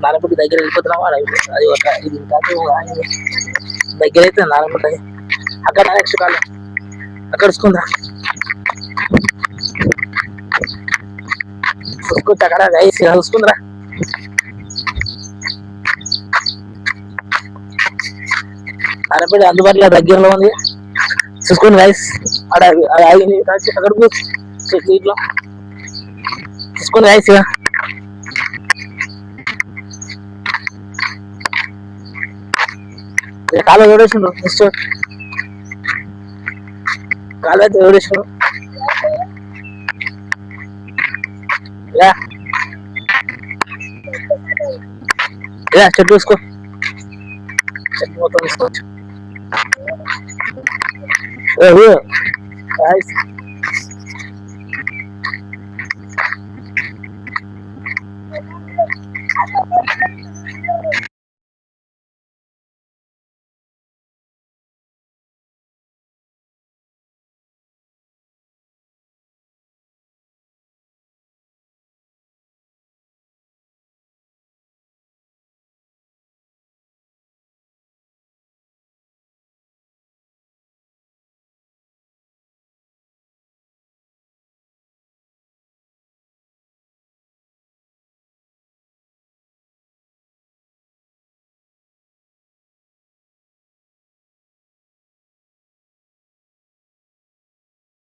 నారాయణపేట దగ్గర వెళ్ళిపోతున్నాం. అది ఒక ఇది దగ్గర అయితే నారాయణపేట అక్కడ నెక్స్ట్ కాలం అక్కడ చూసుకుందా చూసుకుంటే అక్కడ గైస్ చూసుకుందిరా. నారాయణపేట అందుబాటులో దగ్గరలో ఉంది చూసుకోండి గైస్. అక్కడ ఇట్లా చూసుకోండి గైస్. కాలువ ఎవడేసిండ్రు నెక్స్ట్ కాలువ అయితే ఎవడేసిండ్రు చెట్టు తీసుకో చెట్టు మొత్తం తీసుకోవచ్చు.